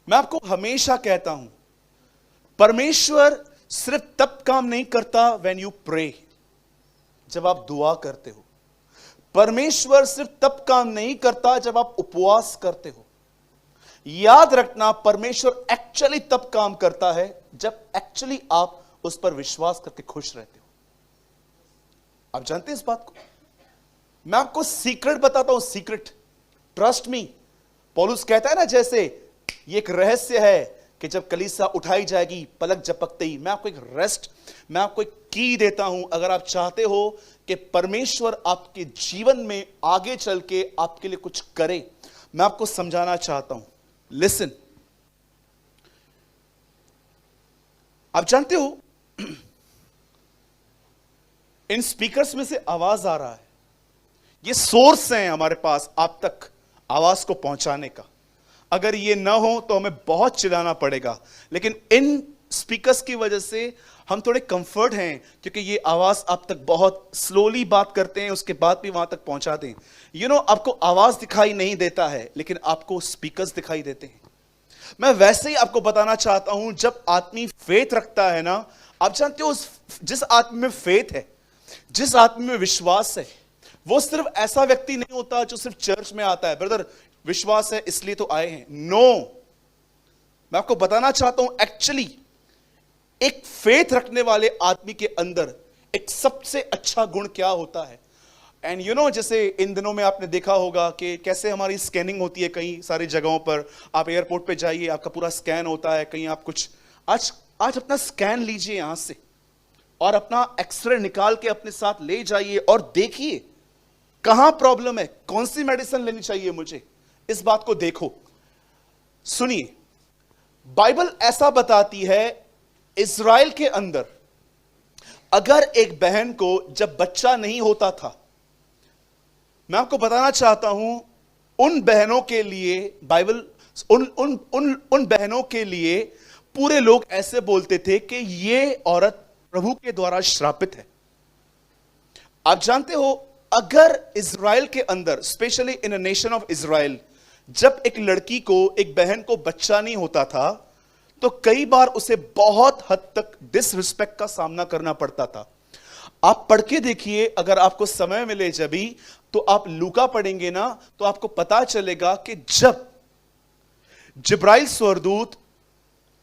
मैं आपको हमेशा कहता हूं, परमेश्वर सिर्फ तब काम नहीं करता व्हेन यू प्रे, जब आप दुआ करते हो। परमेश्वर सिर्फ तब काम नहीं करता जब आप उपवास करते हो। याद रखना, परमेश्वर एक्चुअली तब काम करता है जब एक्चुअली आप उस पर विश्वास करके खुश रहते हो। आप जानते हैं इस बात को? मैं आपको सीक्रेट बताता हूं, सीक्रेट, ट्रस्ट मी। पौलुस कहता है ना, जैसे ये एक रहस्य है कि जब कलीसिया उठाई जाएगी पलक झपकते ही, मैं आपको एक रेस्ट, मैं आपको एक की देता हूं। अगर आप चाहते हो कि परमेश्वर आपके जीवन में आगे चल के आपके लिए कुछ करे, मैं आपको समझाना चाहता हूं। लिसन, आप जानते हो इन स्पीकर्स में से आवाज आ रहा है, ये सोर्स है हमारे पास आप तक आवाज को पहुंचाने का। अगर ये ना हो तो हमें बहुत चिल्लाना पड़ेगा, लेकिन इन स्पीकर्स की वजह से हम थोड़े कंफर्ट हैं, क्योंकि ये आवाज आप तक बहुत स्लोली बात करते हैं, उसके बाद भी वहां तक पहुंचाते हैं। यू नो, आपको आवाज दिखाई नहीं देता है, लेकिन आपको स्पीकर्स दिखाई देते हैं। मैं वैसे ही आपको बताना चाहता हूं, जब आदमी फेथ रखता है ना, आप जानते हो जिस आदमी में फेथ है, जिस आदमी में विश्वास है, वो सिर्फ ऐसा व्यक्ति नहीं होता जो सिर्फ चर्च में आता है, ब्रदर विश्वास है इसलिए तो आए हैं। नो, मैं आपको बताना चाहता हूं, एक्चुअली एक फेथ रखने वाले आदमी के अंदर एक सबसे अच्छा गुण क्या होता है। एंड यू नो, जैसे इन दिनों में आपने देखा होगा कि कैसे हमारी स्कैनिंग होती है कई सारी जगहों पर। आप एयरपोर्ट पे जाइए, आपका पूरा स्कैन होता है। कहीं आप कुछ आज अपना स्कैन लीजिए यहां से, और अपना एक्सरे निकाल के अपने साथ ले जाइए और देखिए कहां प्रॉब्लम है, कौन सी मेडिसिन लेनी चाहिए मुझे, इस बात को देखो। सुनिए, बाइबल ऐसा बताती है, इज़राइल के अंदर अगर एक बहन को जब बच्चा नहीं होता था, मैं आपको बताना चाहता हूं, उन बहनों के लिए बाइबल उन बहनों के लिए पूरे लोग ऐसे बोलते थे कि ये औरत प्रभु के द्वारा श्रापित है। आप जानते हो, अगर इज़राइल के अंदर, specially in a nation of Israel, जब एक लड़की को, एक बहन को बच्चा नहीं होता था, तो कई बार उसे बहुत हद तक डिसरिस्पेक्ट का सामना करना पड़ता था। आप पढ़ के देखिए, अगर आपको समय मिले जब भी, तो आप लूका पढ़ेंगे ना, तो आपको पता चलेगा कि जब जिब्राइल स्वर्गदूत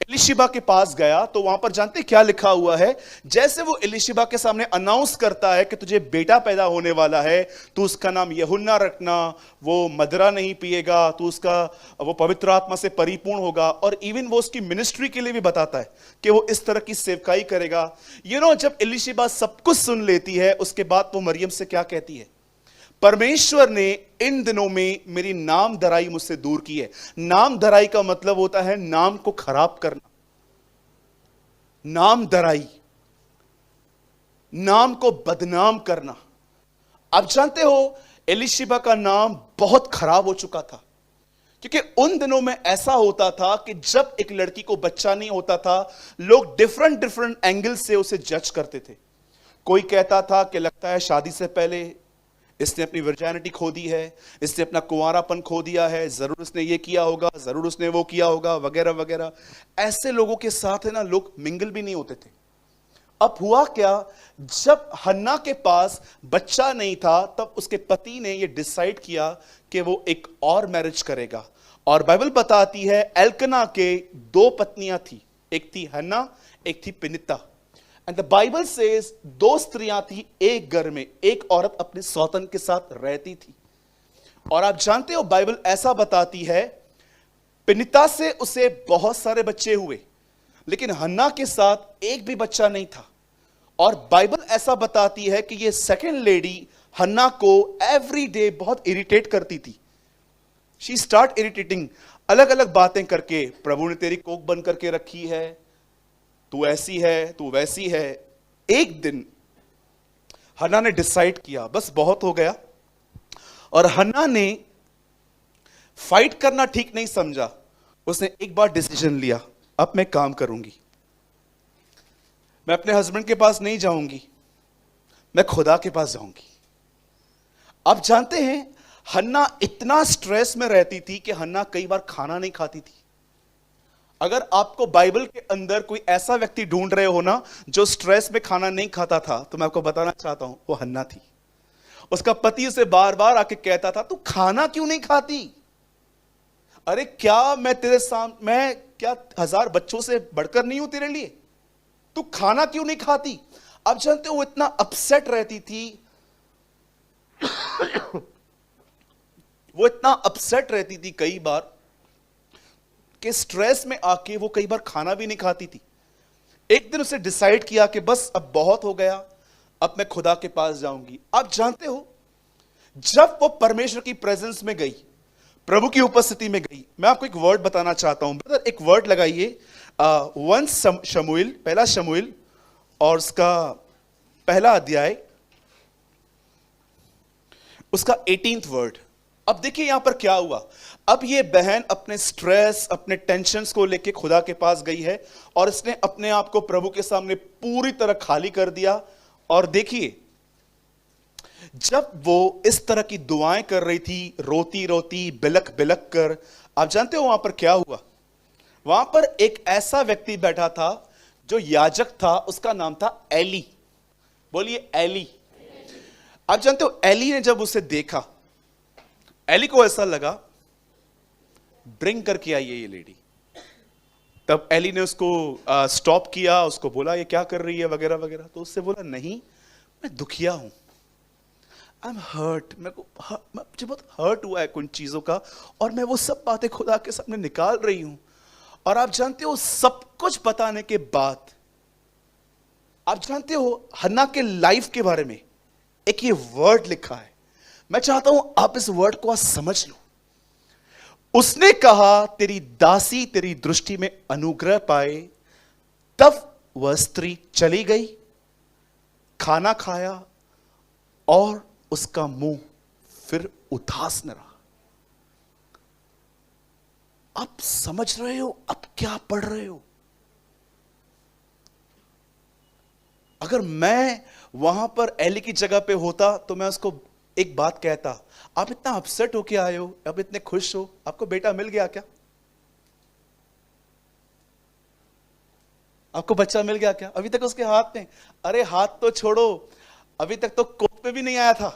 एलिशिबा के पास गया, तो वहां पर जानते क्या लिखा हुआ है? जैसे वो एलिशिबा के सामने अनाउंस करता है कि तुझे बेटा पैदा होने वाला है, तू उसका नाम यूहन्ना रखना, वो मदरा नहीं पिएगा, तू उसका, वो पवित्र आत्मा से परिपूर्ण होगा। और इवन वो उसकी मिनिस्ट्री के लिए भी बताता है कि वो इस तरह की सेवकाई करेगा। यू नो, जब एलिशिबा सब कुछ सुन लेती है, उसके बाद वो मरियम से क्या कहती है? परमेश्वर ने इन दिनों में मेरी नाम धराई मुझसे दूर की है। नाम धराई का मतलब होता है नाम को खराब करना। नाम धराई, नाम को बदनाम करना। आप जानते हो, एलिशिबा का नाम बहुत खराब हो चुका था, क्योंकि उन दिनों में ऐसा होता था कि जब एक लड़की को बच्चा नहीं होता था, लोग डिफरेंट एंगल से उसे जज करते थे। कोई कहता था कि लगता है शादी से पहले इसने अपनी वर्जिनिटी खो दी है, इसने अपना कुंवारापन खो दिया है, जरूर उसने ये किया होगा, जरूर उसने वो किया होगा, वगैरह वगैरह। ऐसे लोगों के साथ है ना, लोग मिंगल भी नहीं होते थे। अब हुआ क्या, जब हन्ना के पास बच्चा नहीं था, तब उसके पति ने ये डिसाइड किया कि वो एक और मैरिज करेगा। और बाइबल बताती है, एल्कना के दो पत्नियां थी, एक थी हन्ना, एक थी पिनिता। एंड द बाइबल सेज, दो स्त्रियां थी एक घर में, एक औरत अपने सौतन के साथ रहती थी। और आप जानते हो, बाइबल ऐसा बताती है, पिनिता से उसे बहुत सारे बच्चे हुए, लेकिन हन्ना के साथ एक भी बच्चा नहीं था। और बाइबल ऐसा बताती है कि ये सेकंड लेडी हन्ना को एवरी डे बहुत इरिटेट करती थी। शी स्टार्ट इरिटेटिंग, अलग अलग बातें करके, प्रभु ने तेरी कोख बंद करके रखी है, तू ऐसी है, तू वैसी है। एक दिन हन्ना ने डिसाइड किया, बस बहुत हो गया। और हन्ना ने फाइट करना ठीक नहीं समझा। उसने एक बार डिसीजन लिया, अब मैं काम करूंगी, मैं अपने हस्बैंड के पास नहीं जाऊंगी, मैं खुदा के पास जाऊंगी। आप जानते हैं, हन्ना इतना स्ट्रेस में रहती थी कि हन्ना कई बार खाना नहीं खाती थी। अगर आपको बाइबल के अंदर कोई ऐसा व्यक्ति ढूंढ रहे हो ना जो स्ट्रेस में खाना नहीं खाता था, तो मैं आपको बताना चाहता हूं वो हन्ना थी। उसका पति उसे बार बार आके कहता था तू खाना क्यों नहीं खाती? अरे क्या मैं तेरे सामने, मैं क्या 1000 बच्चों से बढ़कर नहीं हूं तेरे लिए? तू खाना क्यों नहीं खाती? आप जानते हो वो इतना अपसेट रहती थी, वो इतना अपसेट रहती थी कई बार कि स्ट्रेस में आके वो कई बार खाना भी नहीं खाती थी। एक दिन उसे डिसाइड किया कि बस अब बहुत हो गया, अब मैं खुदा के पास जाऊंगी। आप जानते हो जब वो परमेश्वर की प्रेजेंस में गई, प्रभु की उपस्थिति में गई, मैं आपको एक वर्ड बताना चाहता हूं ब्रदर, एक वर्ड लगाइए, 1 शमूएल, पहला शमूएल और उसका पहला अध्याय, उसका 18th वर्ड। अब देखिए यहां पर क्या हुआ। अब ये बहन अपने स्ट्रेस, अपने टेंशन्स को लेके खुदा के पास गई है और इसने अपने आप को प्रभु के सामने पूरी तरह खाली कर दिया। और देखिए जब वो इस तरह की दुआएं कर रही थी, रोती रोती बिलक बिलक कर, आप जानते हो वहां पर क्या हुआ? वहां पर एक ऐसा व्यक्ति बैठा था जो याजक था, उसका नाम था एली। बोलिए एली। आप जानते हो एली ने जब उसे देखा, एली को ऐसा लगा ब्रिंग करके आई है ये लेडी। तब एली ने उसको स्टॉप किया, उसको बोला ये क्या कर रही है वगैरह वगैरह। तो उससे बोला नहीं मैं दुखिया हूं, आई एम हर्ट, मुझे बहुत हर्ट हुआ है कुछ चीजों का और मैं वो सब बातें खुदा के सामने निकाल रही हूं। और आप जानते हो सब कुछ बताने के बाद, आप जानते हो हन्ना के लाइफ के बारे में एक ये वर्ड लिखा है। मैं चाहता हूं आप इस वर्ड को आज समझ लो। उसने कहा तेरी दासी तेरी दृष्टि में अनुग्रह पाए, तब वह स्त्री चली गई, खाना खाया और उसका मुंह फिर उदास न रहा। आप समझ रहे हो आप क्या पढ़ रहे हो? अगर मैं वहां पर एली की जगह पे होता तो मैं उसको एक बात कहता, आप इतना अपसेट होके आए हो, अब इतने खुश हो, आपको बेटा मिल गया क्या? आपको बच्चा मिल गया क्या? अभी तक उसके हाथ में, अरे हाथ तो छोड़ो, अभी तक तो कोख पे भी नहीं आया था।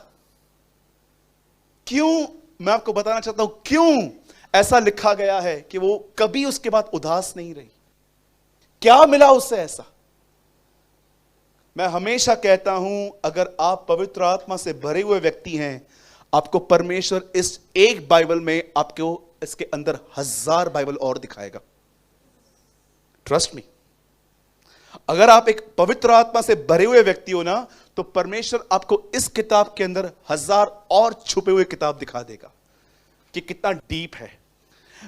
क्यों? मैं आपको बताना चाहता हूं क्यों ऐसा लिखा गया है कि वो कभी उसके बाद उदास नहीं रही। क्या मिला उससे ऐसा? मैं हमेशा कहता हूं अगर आप पवित्र आत्मा से भरे हुए व्यक्ति हैं, आपको परमेश्वर इस एक बाइबल में आपको इसके अंदर 1000 बाइबल और दिखाएगा। Trust me. अगर आप एक पवित्र आत्मा से भरे हुए व्यक्ति हो ना, तो परमेश्वर आपको इस किताब के अंदर 1000 और छुपे हुए किताब दिखा देगा कि कितना डीप है।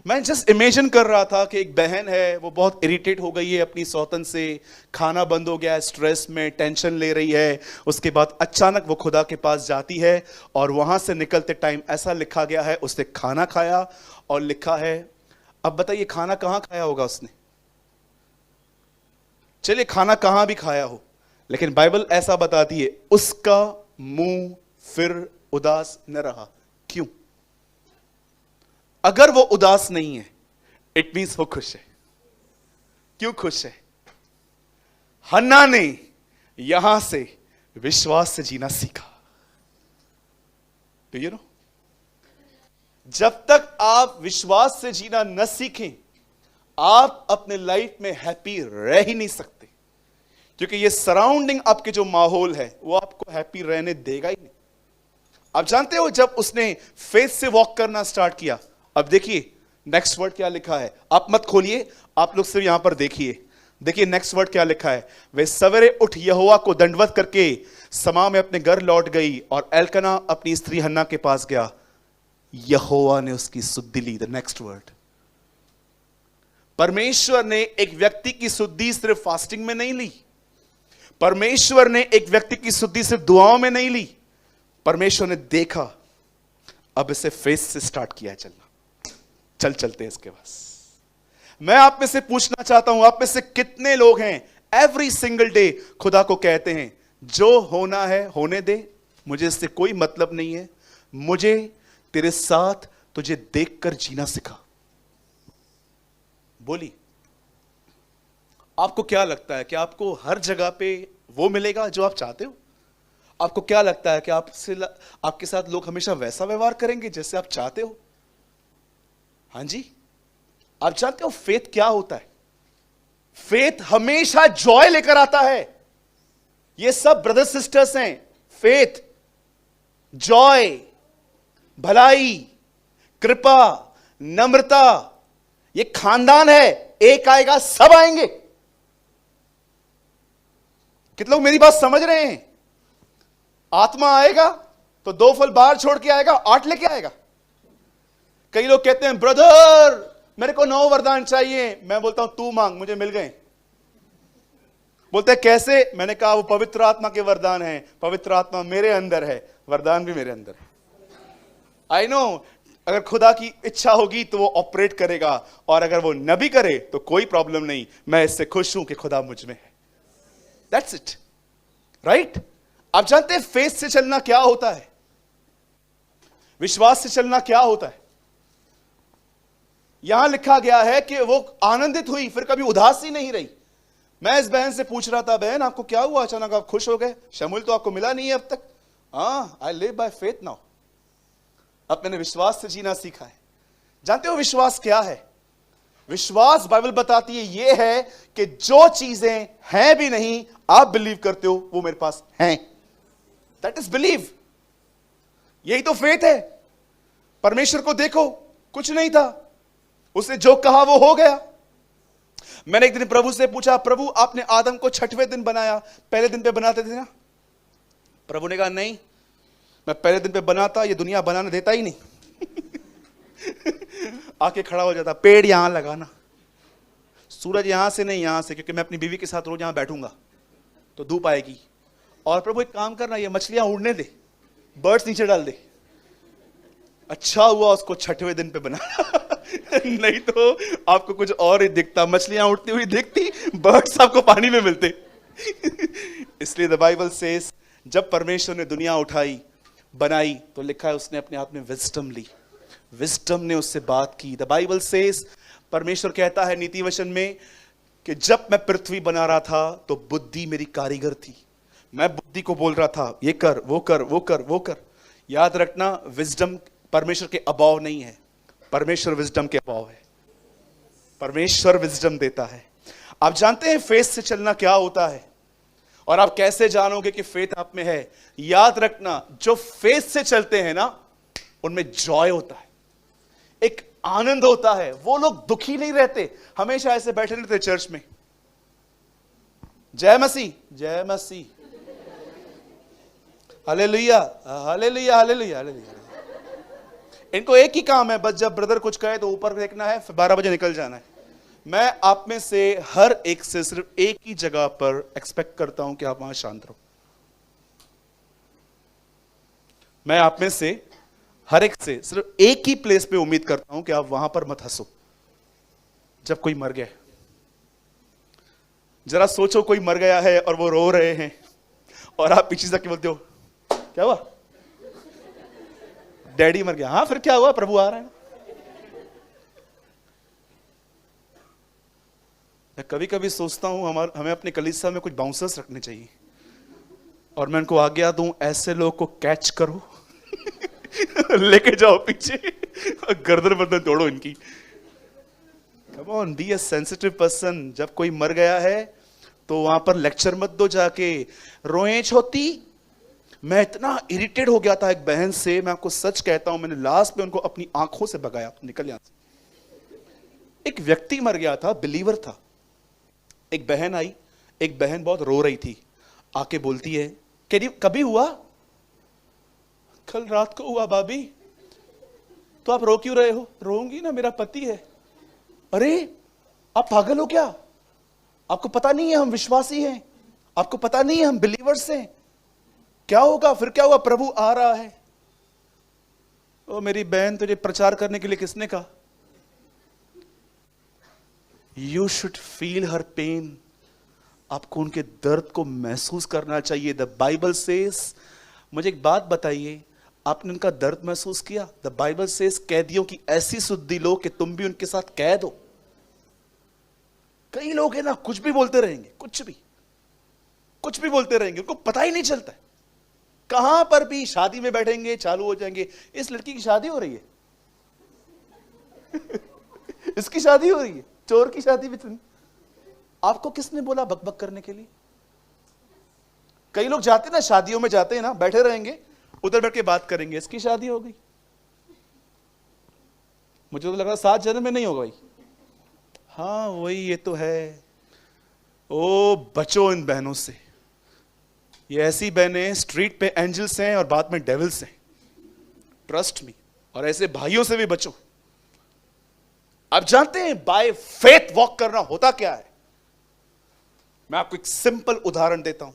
मैं जस्ट इमेजिन कर रहा था कि एक बहन है, वो बहुत इरिटेट हो गई है अपनी सौतन से, खाना बंद हो गया है, स्ट्रेस में टेंशन ले रही है। उसके बाद अचानक वो खुदा के पास जाती है और वहां से निकलते टाइम ऐसा लिखा गया है उसने खाना खाया और लिखा है, अब बताइए खाना कहां खाया होगा उसने? चलिए खाना कहां भी खाया हो, लेकिन बाइबल ऐसा बताती है उसका मुंह फिर उदास न रहा। क्यों? अगर वो उदास नहीं है इट मींस वो खुश है। क्यों खुश है? हन्ना ने यहां से विश्वास से जीना सीखा। तो यू नो, जब तक आप विश्वास से जीना न सीखें, आप अपने लाइफ में हैप्पी रह ही नहीं सकते, क्योंकि ये सराउंडिंग आपके जो माहौल है वो आपको हैप्पी रहने देगा ही नहीं। आप जानते हो जब उसने फेथ से वॉक करना स्टार्ट किया, अब देखिए नेक्स्ट वर्ड क्या लिखा है। आप मत खोलिए, आप लोग सिर्फ यहां पर देखिए। देखिए नेक्स्ट वर्ड क्या लिखा है। वे सवेरे उठ यहोवा को दंडवत करके समा में अपने घर लौट गई और एल्कना अपनी स्त्री हन्ना के पास गया। यहोवा ने उसकी सुधि ली। द नेक्स्ट वर्ड, परमेश्वर ने एक व्यक्ति की सुधि सिर्फ फास्टिंग में नहीं ली। परमेश्वर ने एक व्यक्ति की सुधि सिर्फ दुआओं में नहीं ली। परमेश्वर ने देखा, अब इसे फेस से स्टार्ट किया चलना। चलते हैं इसके पास। मैं आप में से पूछना चाहता हूं, आप में से कितने लोग हैं एवरी सिंगल डे खुदा को कहते हैं जो होना है होने दे, मुझे इससे कोई मतलब नहीं है, मुझे तेरे साथ तुझे देखकर जीना सिखा। बोली आपको क्या लगता है कि आपको हर जगह पे वो मिलेगा जो आप चाहते हो? आपको क्या लगता है कि आपके साथ लोग हमेशा वैसा व्यवहार करेंगे जैसे आप चाहते हो? हाँ जी, आप जानते हो फेथ क्या होता है? फेथ हमेशा जॉय लेकर आता है। ये सब ब्रदर सिस्टर्स हैं। फेथ, जॉय, भलाई, कृपा, नम्रता, ये खानदान है। एक आएगा, सब आएंगे। कितने लोग मेरी बात समझ रहे हैं? आत्मा आएगा तो 2 फल बाहर छोड़ के आएगा, 8 लेके आएगा। कई लोग कहते हैं ब्रदर मेरे को 9 वरदान चाहिए। मैं बोलता हूं तू मांग, मुझे मिल गए। बोलते हैं कैसे? मैंने कहा वो पवित्र आत्मा के वरदान हैं। पवित्र आत्मा मेरे अंदर है, वरदान भी मेरे अंदर है। आई नो, अगर खुदा की इच्छा होगी तो वो ऑपरेट करेगा, और अगर वो न भी करे तो कोई प्रॉब्लम नहीं। मैं इससे खुश हूं कि खुदा मुझ में है। That's it, right? आप जानते हैं फेथ से चलना क्या होता है? विश्वास से चलना क्या होता है? यहां लिखा गया है कि वो आनंदित हुई, फिर कभी उदास ही नहीं रही। मैं इस बहन से पूछ रहा था, बहन आपको क्या हुआ, अचानक आप खुश हो गए? शमूल तो आपको मिला नहीं है अब तक। I live by faith now. अब मैंने विश्वास से जीना सीखा है। जानते हो विश्वास क्या है? विश्वास, बाइबल बताती है, यह है कि जो चीजें हैं भी नहीं, आप बिलीव करते हो वो मेरे पास हैं। That is believe. यही तो फेथ है। परमेश्वर को देखो, कुछ नहीं था, उसने जो कहा वो हो गया। मैंने एक दिन प्रभु से पूछा, प्रभु आपने आदम को 6वें दिन बनाया, पहले दिन पे बनाते थे ना? प्रभु ने कहा नहीं, मैं पहले दिन पे बनाता, ये दुनिया बनाने देता ही नहीं। आके खड़ा हो जाता, पेड़ यहां लगाना, सूरज यहां से नहीं यहां से, क्योंकि मैं अपनी बीवी के साथ रोज यहां बैठूंगा तो धूप आएगी। और प्रभु एक काम करना, ये मछलियां उड़ने दे, बर्ड्स नीचे डाल दे। अच्छा हुआ उसको 6वें दिन पे बना। नहीं तो आपको कुछ और ही दिखता, मछलियां उड़ती हुई दिखती, बर्ड्स आपको पानी में मिलते। इसलिए द बाइबल सेज, जब परमेश्वर ने दुनिया उठाई, बनाई, तो लिखा है उसने अपने हाथ में विजडम ली, विजडम ने उससे बात की। द बाइबल सेज, परमेश्वर कहता है नीति वचन में कि जब मैं पृथ्वी बना रहा था तो बुद्धि मेरी कारीगर थी। मैं बुद्धि को बोल रहा था ये कर, वो कर, वो कर, वो कर। याद रखना, विजडम परमेश्वर के अभाव नहीं है, परमेश्वर विजडम के अभाव है। परमेश्वर विजडम देता है। आप जानते हैं फेथ से चलना क्या होता है, और आप कैसे जानोगे कि फेथ आप में है? याद रखना, जो फेथ से चलते हैं ना, उनमें जॉय होता है, एक आनंद होता है। वो लोग दुखी नहीं रहते, हमेशा ऐसे बैठे रहते चर्च में, जय मसीह, जय मसीह, हालेलुया, हालेलुया, हालेलुया, हालेलुया। इनको एक ही काम है, बस जब ब्रदर कुछ कहे तो ऊपर देखना है, फिर 12 बजे निकल जाना है। मैं आप में से हर एक से सिर्फ एक ही जगह पर एक्सपेक्ट करता हूं कि आप वहां शांत रहो। मैं आप में से हर एक से सिर्फ एक ही प्लेस पे उम्मीद करता हूं कि आप वहां पर मत हंसो जब कोई मर गया। जरा सोचो, कोई मर गया है और वो रो रहे हैं, और आप पीछे से बोलते हो क्या हुआ, डैडी मर गया। हाँ फिर क्या हुआ, प्रभु आ रहा है। मैं कभी कभी सोचता हूं हमें अपने कलीसिया में कुछ बाउंसर्स रखने चाहिए, और मैं उनको आज्ञा दूं, ऐसे लोग को कैच करो, लेके जाओ पीछे, गर्दन वर्दन तोड़ो इनकी। Come on, be a sensitive person. जब कोई मर गया है तो वहां पर लेक्चर मत दो जाके, रोए छोटी। मैं इतना इरिटेट हो गया था एक बहन से, मैं आपको सच कहता हूं, मैंने लास्ट में उनको अपनी आंखों से भगाया, निकल यहां से। एक व्यक्ति मर गया था, बिलीवर था। एक बहन आई, एक बहन बहुत रो रही थी, आके बोलती है, कभी हुआ? कल रात को हुआ भाभी। तो आप रो क्यों रहे हो? रोऊंगी ना, मेरा पति है। अरे आप पागल हो क्या? आपको पता नहीं है हम विश्वासी हैं? आपको पता नहीं है हम बिलीवर्स हैं? क्या होगा? फिर क्या हुआ? प्रभु आ रहा है। ओ मेरी बहन, तुझे प्रचार करने के लिए किसने कहा? You should feel her pain. आपको उनके दर्द को महसूस करना चाहिए। द बाइबल सेज, मुझे एक बात बताइए, आपने उनका दर्द महसूस किया? द बाइबल सेज, कैदियों की ऐसी सुधि लो कि तुम भी उनके साथ कैद हो। कई लोग है ना, कुछ भी बोलते रहेंगे, कुछ भी बोलते रहेंगे, उनको पता ही नहीं चलता है। कहां पर भी शादी में बैठेंगे, चालू हो जाएंगे, इस लड़की की शादी हो रही है इसकी शादी हो रही है, चोर की शादी भी सुनी। आपको किसने बोला बकबक करने के लिए? कई लोग जाते ना, शादियों में जाते हैं ना, बैठे रहेंगे, उधर बैठ के बात करेंगे, इसकी शादी हो गई। मुझे तो लग रहा 7 जन्म में नहीं होगा भाई। हाँ वही, ये तो है। ओ बचो इन बहनों से, ये ऐसी बहनें स्ट्रीट पे एंजल्स हैं और बाद में डेविल्स हैं, ट्रस्ट मी। और ऐसे भाइयों से भी बचो। आप जानते हैं बाय फेथ वॉक करना होता क्या है? मैं आपको एक सिंपल उदाहरण देता हूं।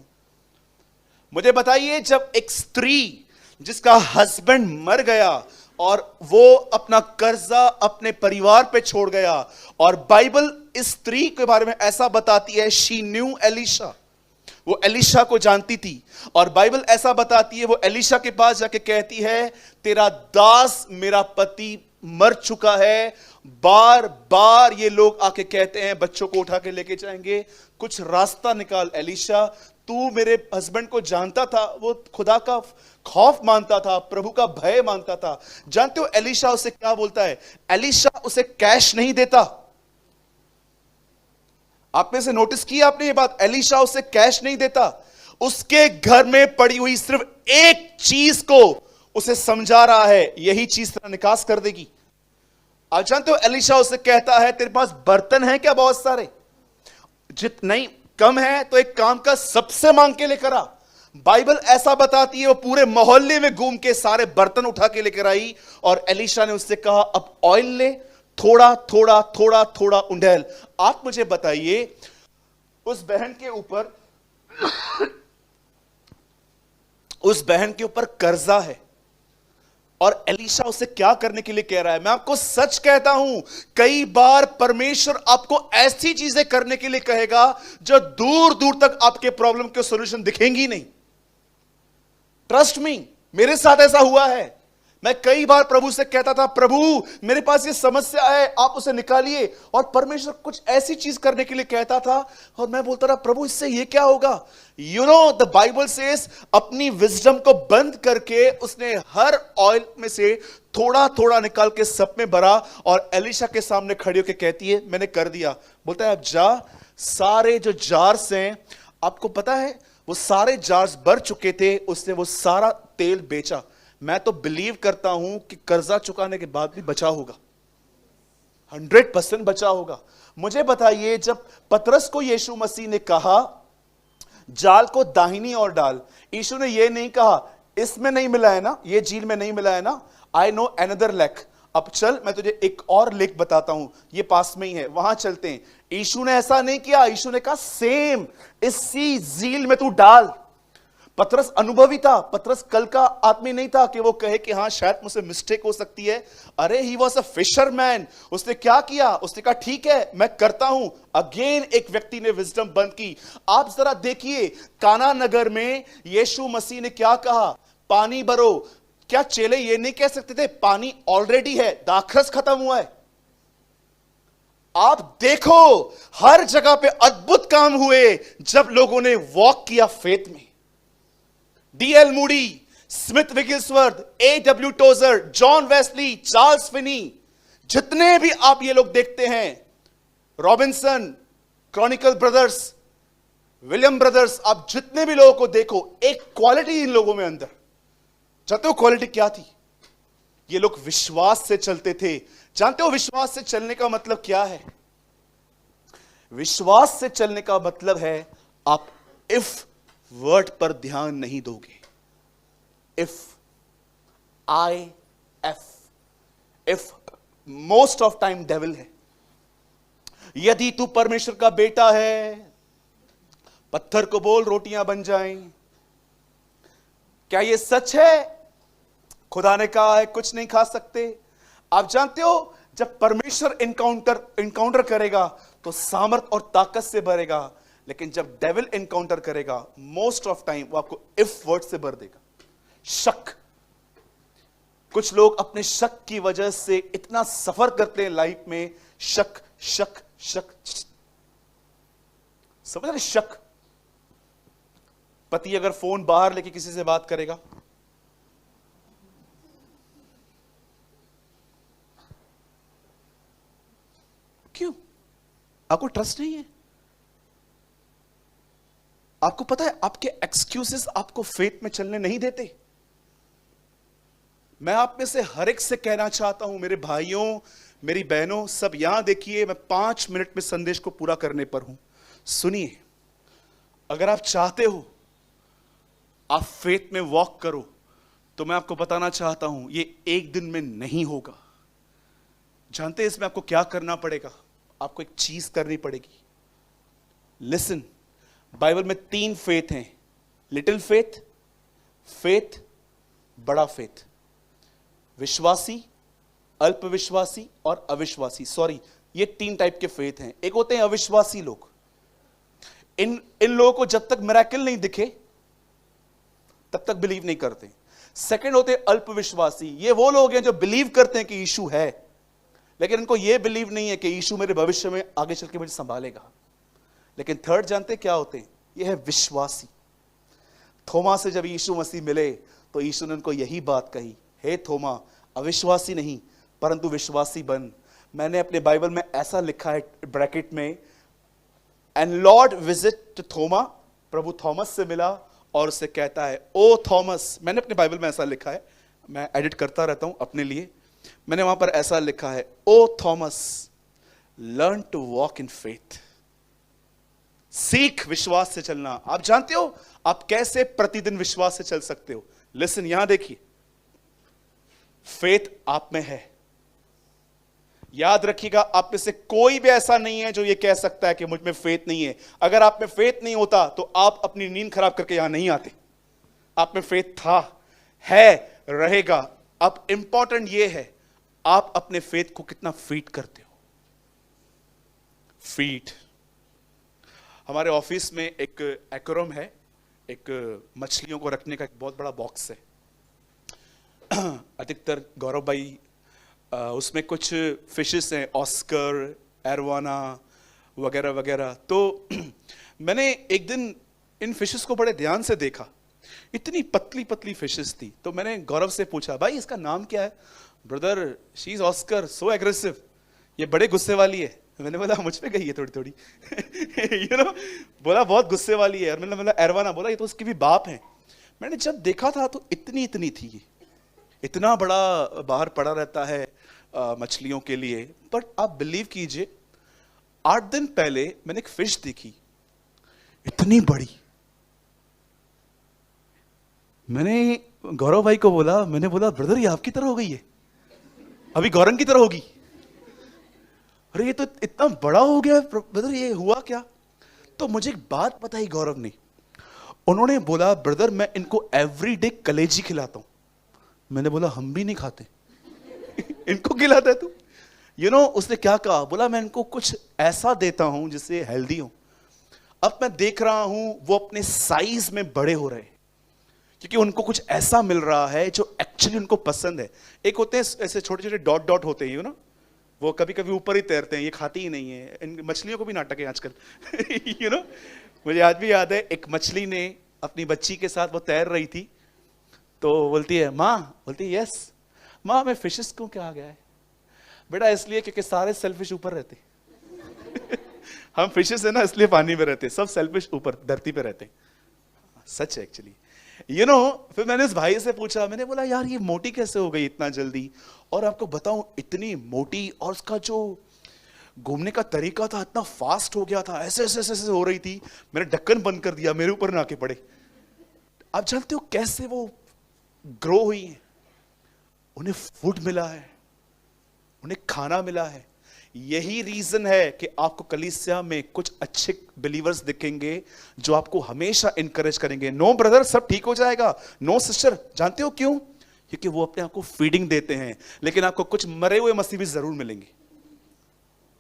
मुझे बताइए, जब एक स्त्री जिसका हस्बैंड मर गया और वो अपना कर्जा अपने परिवार पे छोड़ गया, और बाइबल इस स्त्री के बारे में ऐसा बताती है, शी न्यू एलिशा, वो एलिशा को जानती थी, और बाइबल ऐसा बताती है, वो एलिशा के पास जाके कहती है, तेरा दास मेरा पति मर चुका है। बार बार ये लोग आके कहते हैं बच्चों को उठा के लेके जाएंगे, कुछ रास्ता निकाल एलिशा। तू मेरे हस्बैंड को जानता था, वो खुदा का खौफ मानता था, प्रभु का भय मानता था। जानते हो एलिशा उसे क्या बोलता है? एलिशा उसे कैश नहीं देता। आप में से नोटिस किया आपने ये बात? एलिशा उसे कैश नहीं देता, उसके घर में पड़ी हुई सिर्फ एक चीज को उसे समझा रहा है, यही चीज तेरा निकास कर देगी। आप जानते हो एलिशा उसे कहता है, तेरे पास बर्तन है क्या बहुत सारे? नहीं, कम है तो एक काम का सबसे मांग के लेकर आ। बाइबल ऐसा बताती है, वो पूरे मोहल्ले में घूम के सारे बर्तन उठा के लेकर आई, और एलिशा ने उससे कहा, अब ऑयल ले, थोड़ा थोड़ा थोड़ा थोड़ा उंडेल। आप मुझे बताइए, उस बहन के ऊपर कर्जा है, और एलिशा उसे क्या करने के लिए कह रहा है? मैं आपको सच कहता हूं, कई बार परमेश्वर आपको ऐसी चीजें करने के लिए कहेगा जो दूर दूर तक आपके प्रॉब्लम के सॉल्यूशन दिखेंगी नहीं। ट्रस्ट मी, मेरे साथ ऐसा हुआ है। मैं कई बार प्रभु से कहता था, प्रभु मेरे पास ये समस्या है, आप उसे निकालिए, और परमेश्वर कुछ ऐसी चीज करने के लिए कहता था, और मैं बोलता रहा, प्रभु इससे ये क्या होगा? You know the Bible says, अपनी विजडम को बंद करके उसने हर ऑयल में से थोड़ा थोड़ा निकाल के सब में भरा, और एलिशा के सामने खड़ी होकर कहती है, मैंने कर दिया। बोलता है, अब जा, सारे जो जार्स हैं, आपको पता है वो सारे जार्स भर चुके थे, उसने वो सारा तेल बेचा। मैं तो बिलीव करता हूं कि कर्जा चुकाने के बाद भी बचा होगा, 100% बचा होगा। मुझे बताइए, जब पतरस को यीशु मसीह ने कहा जाल को दाहिनी ओर डाल, यीशु ने यह नहीं कहा इसमें नहीं मिला है ना, ये झील में नहीं मिला है ना, आई नो अनदर लेक, अब चल मैं तुझे एक और लेक बताता हूं, ये पास में ही है, वहां चलते हैं। यीशु ने ऐसा नहीं किया, यीशु ने कहा सेम इसी झील में तू डाल। पतरस अनुभवी था, पतरस कल का आदमी नहीं था कि वो कहे कि हाँ शायद मुझसे मिस्टेक हो सकती है। अरे ही वॉज अ फिशरमैन। उसने क्या किया? उसने कहा ठीक है मैं करता हूं। अगेन एक व्यक्ति ने विजडम बंद की। आप जरा देखिए, काना नगर में यीशु मसीह ने क्या कहा? पानी भरो। क्या चेले ये नहीं कह सकते थे पानी ऑलरेडी है, दाखरस खत्म हुआ है? आप देखो हर जगह पे अद्भुत काम हुए जब लोगों ने वॉक किया फेथ में। D.L. Moody, Smith Wigglesworth, A.W. Tozer, John Wesley, Charles Finney, जितने भी आप ये लोग देखते हैं, Robinson, chronicle brothers, William brothers, आप जितने भी लोगों को देखो, एक क्वालिटी इन लोगों में अंदर। जानते हो क्वालिटी क्या थी? ये लोग विश्वास से चलते थे। जानते हो विश्वास से चलने का मतलब क्या है? विश्वास से चलने का मतलब है आप इफ वर्ड पर ध्यान नहीं दोगे। If, I, if most of time devil है। यदि तू परमेश्वर का बेटा है, पत्थर को बोल रोटियां बन जाएं। क्या यह सच है? खुदा ने कहा है कुछ नहीं खा सकते। आप जानते हो जब परमेश्वर इनकाउंटर करेगा तो सामर्थ और ताकत से भरेगा, लेकिन जब डेविल एनकाउंटर करेगा मोस्ट ऑफ टाइम वो आपको इफ वर्ड से भर देगा। शक। कुछ लोग अपने शक की वजह से इतना सफर करते हैं लाइफ में। शक शक शक। समझ रहे? शक। पति अगर फोन बाहर लेके किसी से बात करेगा, क्यों? आपको ट्रस्ट नहीं है? आपको पता है आपके एक्सक्यूजेस आपको फेथ में चलने नहीं देते। मैं आप में से हर एक से कहना चाहता हूं, मेरे भाइयों, मेरी बहनों, सब यहां देखिए, मैं 5 मिनट में संदेश को पूरा करने पर हूं। सुनिए, अगर आप चाहते हो आप फेथ में वॉक करो, तो मैं आपको बताना चाहता हूं ये एक दिन में नहीं होगा। जानते हैं इसमें आपको क्या करना पड़ेगा? आपको एक चीज करनी पड़ेगी। लिसन, बाइबल में 3 फेथ हैं, लिटिल फेथ, फेथ, बड़ा फेथ। विश्वासी, अल्प विश्वासी और अविश्वासी। सॉरी, ये 3 टाइप के फेथ हैं। एक होते हैं अविश्वासी लोग। इन लोगों को जब तक मिरेकल नहीं दिखे तब तक बिलीव नहीं करते। सेकंड होते हैं अल्प विश्वासी। ये वो लोग हैं जो बिलीव करते हैं कि यीशु है, लेकिन इनको ये बिलीव नहीं है कि यीशु मेरे भविष्य में आगे चल के मुझे संभालेगा। लेकिन थर्ड जानते क्या होते हैं? ये है विश्वासी। थोमा से जब यीशु मसीह मिले तो यीशु ने उनको यही बात कही, हे थोमा, अविश्वासी नहीं परंतु विश्वासी बन। मैंने अपने बाइबल में ऐसा लिखा है ब्रैकेट में, and Lord visit Thoma, Prabhu Thomas से मिला और उससे कहता है, ओ थॉमस। मैंने अपने बाइबल में ऐसा लिखा है, मैं एडिट करता रहता हूं अपने लिए। मैंने वहां पर ऐसा लिखा है, O Thomas, learn to walk in faith. सीख विश्वास से चलना। आप जानते हो आप कैसे प्रतिदिन विश्वास से चल सकते हो? लिसन, यहां देखिए, फेथ आप में है। याद रखिएगा, आप में से कोई भी ऐसा नहीं है जो ये कह सकता है कि मुझ में फेथ नहीं है। अगर आप में फेथ नहीं होता तो आप अपनी नींद खराब करके यहां नहीं आते। आप में फेथ था, है, रहेगा। अब इंपॉर्टेंट ये है आप अपने फेथ को कितना फीड करते हो। फीड। हमारे ऑफिस में एक एक्वेरियम है, एक मछलियों को रखने का एक बहुत बड़ा बॉक्स है। अधिकतर गौरव भाई उसमें कुछ फिशेस हैं, ऑस्कर, एरवाना वगैरह वगैरह। तो मैंने एक दिन इन फिशेस को बड़े ध्यान से देखा, इतनी पतली पतली फिशेस थी। तो मैंने गौरव से पूछा, भाई इसका नाम क्या है? Brother, she is Oscar, so aggressive, ये बड़े गुस्से वाली है। मैंने बोला मुझ पे गई है थोड़ी थोड़ी यू नो, बोला बहुत गुस्से वाली है। और मैंने बोला एरवाना, बोला ये तो उसके भी बाप हैं। मैंने जब देखा था तो इतनी इतनी थी ये, इतना बड़ा बाहर पड़ा रहता है मछलियों के लिए। बट आप बिलीव कीजिए, 8 दिन पहले मैंने एक फिश देखी, इतनी बड़ी। मैंने गौरव भाई को बोला, मैंने बोला ब्रदर ये आपकी तरह हो गई है, अभी गौरंग की तरह होगी। अरे ये तो इतना बड़ा हो गया ब्रदर, ये हुआ क्या? तो मुझे एक बात बताई गौरव ने, उन्होंने बोला ब्रदर मैं इनको एवरीडे कलेजी खिलाता हूं। मैंने बोला हम भी नहीं खाते इनको खिलाता है तू? यू नो, उसने क्या कहा, बोला मैं इनको कुछ ऐसा देता हूं जिससे हेल्दी हो। अब मैं देख रहा हूं वो अपने साइज में बड़े हो रहे हैं, क्योंकि उनको कुछ ऐसा मिल रहा है जो एक्चुअली उनको पसंद है। एक होते हैं ऐसे छोटे छोटे डॉट डॉट होते हैं, यू नो, वो कभी कभी ऊपर ही तैरते हैं, ये खाती ही नहीं है। इन मछलियों को भी नाटक है आजकल यू नो, मुझे आज भी याद है एक मछली ने अपनी बच्ची के साथ वो तैर रही थी, तो बोलती है माँ, बोलती है यस माँ, मैं फिशेस को क्या आ गया है? बेटा इसलिए क्योंकि सारे सेल्फिश ऊपर रहते हम फिशेस है ना, इसलिए पानी में रहते, सब सेल्फिश ऊपर धरती पे रहते। सच है एक्चुअली, यू नो। फिर मैंने उस भाई से पूछा, मैंने बोला यार ये मोटी कैसे हो गई इतना जल्दी? और आपको बताऊं इतनी मोटी, और उसका जो घूमने का तरीका था इतना फास्ट हो गया था, ऐसे ऐसे ऐसे हो रही थी, मैंने ढक्कन बंद कर दिया, मेरे ऊपर ना आके पड़े। आप जानते हो कैसे वो ग्रो हुई है? उन्हें फूड मिला है, उन्हें खाना मिला है। यही रीजन है कि आपको कलीसिया में कुछ अच्छे बिलीवर्स दिखेंगे जो आपको हमेशा इंकरेज करेंगे, नो ब्रदर सब ठीक हो जाएगा, नो सिस्टर। जानते हो क्यों? क्योंकि वो अपने आप को फीडिंग देते हैं। लेकिन आपको कुछ मरे हुए मसीह भी जरूर मिलेंगे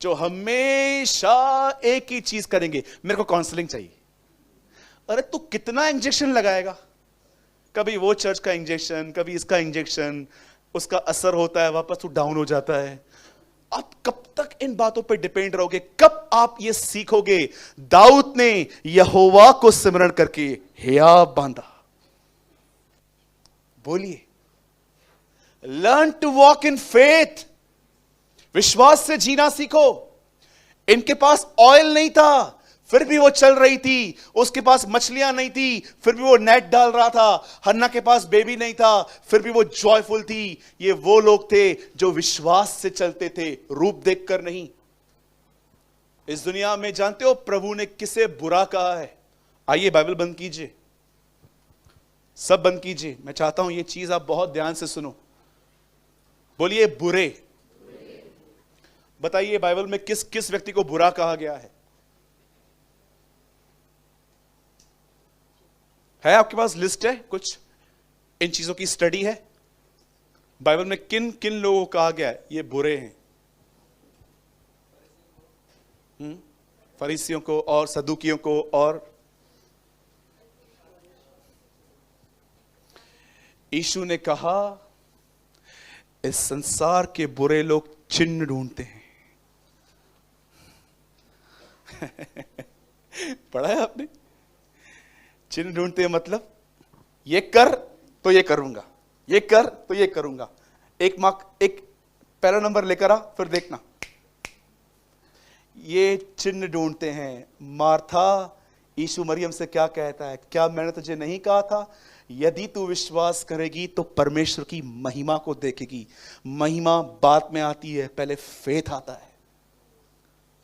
जो हमेशा एक ही चीज करेंगे, मेरे को काउंसलिंग चाहिए। अरे तू कितना इंजेक्शन लगाएगा? कभी वो चर्च का इंजेक्शन, कभी इसका इंजेक्शन, उसका असर होता है, वापस तू डाउन हो जाता है। आप कब तक इन बातों पर डिपेंड रहोगे? कब आप ये सीखोगे? दाऊद ने यहोवा को सिमरण करके हिया बांधा। बोलिए, learn to walk in faith. विश्वास से जीना सीखो। इनके पास ऑयल नहीं था, फिर भी वो चल रही थी। उसके पास मछलियां नहीं थी, फिर भी वो नेट डाल रहा था। हन्ना के पास बेबी नहीं था, फिर भी वो जॉयफुल थी। ये वो लोग थे जो विश्वास से चलते थे, रूप देखकर नहीं। इस दुनिया में जानते हो प्रभु ने किसे बुरा कहा है? आइए बाइबल बंद कीजिए, सब बंद कीजिए। मैं चाहता हूं ये चीज आप बहुत ध्यान से सुनो। बोलिए बुरे। बताइए बाइबल में किस किस व्यक्ति को बुरा कहा गया है? आपके पास लिस्ट है? कुछ इन चीजों की स्टडी है? बाइबल में किन किन लोगों को कहा गया है ये बुरे हैं? फरीसियों को और सदुकियों को। और यीशु ने कहा इस संसार के बुरे लोग चिन्ह ढूंढते हैं। पढ़ा है आपने? चिन्ह ढूंढते हैं मतलब ये कर तो ये करूंगा, ये कर तो ये करूंगा। एक पहला नंबर लेकर आ, फिर देखना। ये चिन्ह ढूंढते हैं। मार्था यीशु मरियम से क्या कहता है? क्या मैंने तुझे नहीं कहा था यदि तू विश्वास करेगी तो परमेश्वर की महिमा को देखेगी। महिमा बाद में आती है, पहले फेथ आता है।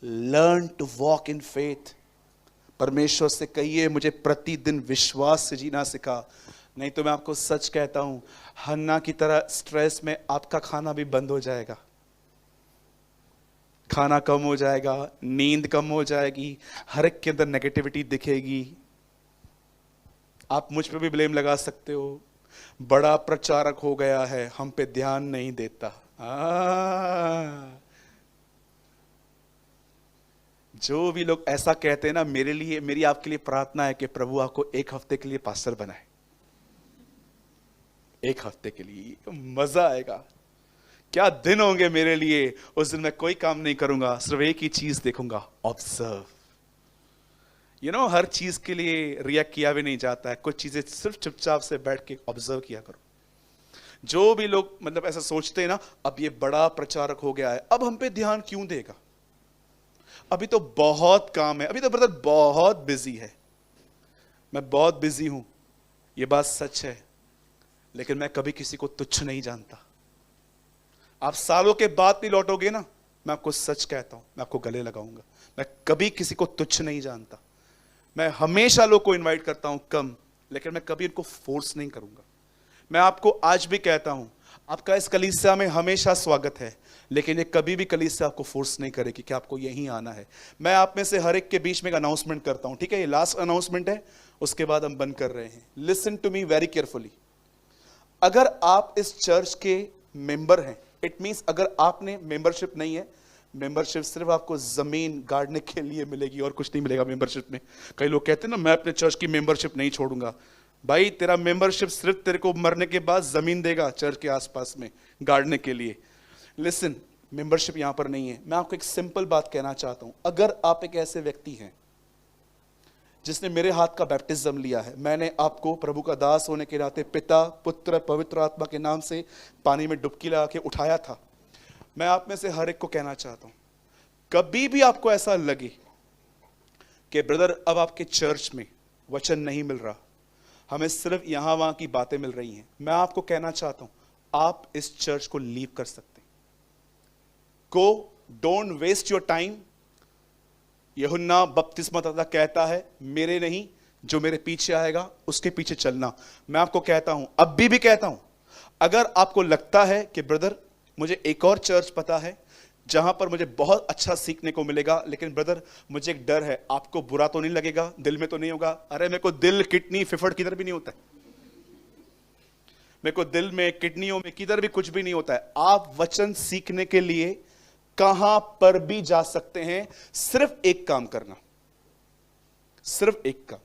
Learn to walk in faith. परमेश्वर से कहिए मुझे प्रतिदिन विश्वास से जीना सिखा, नहीं तो मैं आपको सच कहता हूं हन्ना की तरह स्ट्रेस में आपका खाना भी बंद हो जाएगा। खाना कम हो जाएगा, नींद कम हो जाएगी, हर एक के अंदर नेगेटिविटी दिखेगी। आप मुझ पे भी ब्लेम लगा सकते हो, बड़ा प्रचारक हो गया है, हम पे ध्यान नहीं देता। जो भी लोग ऐसा कहते हैं ना, मेरे लिए, मेरी आपके लिए प्रार्थना है कि प्रभु आपको एक हफ्ते के लिए पास्टर बनाए। एक हफ्ते के लिए मजा आएगा। क्या दिन होंगे मेरे लिए। उस दिन मैं कोई काम नहीं करूंगा, सिर्फ एक ही चीज देखूंगा, ऑब्जर्व। हर चीज के लिए रिएक्ट किया भी नहीं जाता है। कुछ चीजें सिर्फ चुपचाप से बैठ के ऑब्जर्व किया करो। जो भी लोग मतलब ऐसा सोचते हैं ना, अब ये बड़ा प्रचारक हो गया है, अब हम पे ध्यान क्यों देगा? अभी तो बहुत काम है, अभी तो ब्रदर बहुत बिजी है। मैं बहुत बिजी हूं, ये बात सच है, लेकिन मैं कभी किसी को तुच्छ नहीं जानता। आप सालों के बाद नहीं लौटोगे ना, मैं आपको सच कहता हूं, मैं आपको गले लगाऊंगा। मैं कभी किसी को तुच्छ नहीं जानता। मैं हमेशा लोग को इनवाइट करता हूं कम, लेकिन मैं कभी इनको फोर्स नहीं करूंगा। मैं आपको आज भी कहता हूं, आपका इस कलीसिया में हमेशा स्वागत है, लेकिन ये कभी भी कलीसिया आपको फोर्स नहीं करेगी कि आपको यहीं आना है। मैं आप में से हर एक के बीच में एक अनाउंसमेंट करता हूं, ठीक है? ये लास्ट अनाउंसमेंट है, उसके बाद हम बंद कर रहे हैं। Listen to me very carefully. अगर आप इस चर्च के मेंबर हैं, इट मींस अगर आपने मेंबरशिप नहीं है, मेंबरशिप सिर्फ आपको जमीन गाड़ने के लिए मिलेगी और कुछ नहीं मिलेगा मेंबरशिप में। कई लोग कहते हैं ना, मैं अपने चर्च की मेंबरशिप नहीं छोड़ूंगा। भाई तेरा मेंबरशिप सिर्फ तेरे को मरने के बाद जमीन देगा चर्च के आसपास में गाड़ने के लिए। लिसन, मेंबरशिप यहां पर नहीं है। मैं आपको एक सिंपल बात कहना चाहता हूं। अगर आप एक ऐसे व्यक्ति हैं जिसने मेरे हाथ का बैप्टिज्म लिया है, मैंने आपको प्रभु का दास होने के नाते पिता, पुत्र, पवित्र आत्मा के नाम से पानी में डुबकी लगा के उठाया था। मैं आप में से हर एक को कहना चाहता हूं, कभी भी आपको ऐसा लगे कि ब्रदर अब आपके चर्च में वचन नहीं मिल रहा, हमें सिर्फ यहां वहां की बातें मिल रही हैं, मैं आपको कहना चाहता हूं आप इस चर्च को लीव कर सकते हैं। गो, डोंट वेस्ट योर टाइम। यूहन्ना बपतिस्मा कहता है, मेरे नहीं, जो मेरे पीछे आएगा उसके पीछे चलना। मैं आपको कहता हूं, अब भी कहता हूं, अगर आपको लगता है कि ब्रदर मुझे एक और चर्च पता है जहां पर मुझे बहुत अच्छा सीखने को मिलेगा, लेकिन ब्रदर मुझे एक डर है, आपको बुरा तो नहीं लगेगा, दिल में तो नहीं होगा? अरे मेरे को दिल, किडनी, फेफड़ किधर भी नहीं होता है। मेरे को दिल में, किडनियों में, किधर भी कुछ भी नहीं होता है। आप वचन सीखने के लिए कहां पर भी जा सकते हैं। सिर्फ एक काम करना, सिर्फ एक काम,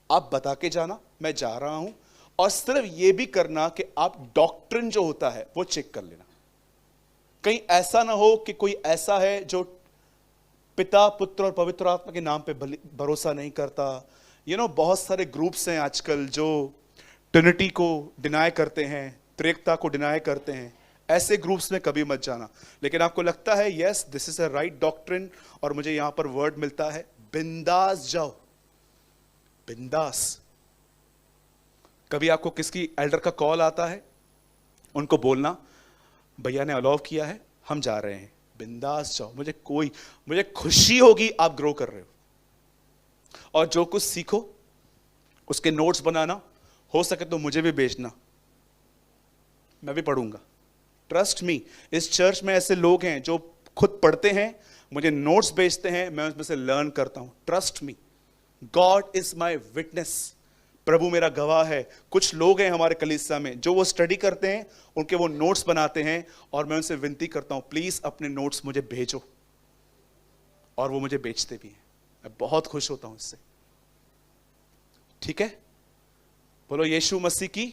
आप बता के जाना मैं जा रहा हूं, और सिर्फ यह भी करना कि आप डॉक्ट्रिन जो होता है वो चेक कर लेना। कहीं ऐसा ना हो कि कोई ऐसा है जो पिता, पुत्र और पवित्र आत्मा के नाम पे भरोसा नहीं करता। बहुत सारे ग्रुप्स हैं आजकल जो ट्रिनिटी को डिनाय करते हैं, त्रिएकता को डिनाय करते हैं। ऐसे ग्रुप्स में कभी मत जाना। लेकिन आपको लगता है yes this is a right doctrine और मुझे यहां पर वर्ड मिलता है, बिंदास जाओ, बिंदास। कभी आपको किसकी एल्डर का कॉल आता है, उनको बोलना भैया ने अलाउ किया है, हम जा रहे हैं, बिंदास जाओ, मुझे खुशी होगी आप ग्रो कर रहे हो। और जो कुछ सीखो उसके नोट्स बनाना, हो सके तो मुझे भी भेजना, मैं भी पढ़ूंगा। ट्रस्ट मी, इस चर्च में ऐसे लोग हैं जो खुद पढ़ते हैं, मुझे नोट्स भेजते हैं, मैं उसमें से लर्न करता हूं। Trust me, God is my witness, प्रभु मेरा गवाह है। कुछ लोग हैं हमारे कलीसिया में जो वो स्टडी करते हैं, उनके वो नोट्स बनाते हैं, और मैं उनसे विनती करता हूं प्लीज अपने नोट्स मुझे भेजो, और वो मुझे बेचते भी हैं। मैं बहुत खुश होता हूं इससे। ठीक है, बोलो यीशु मसीह की।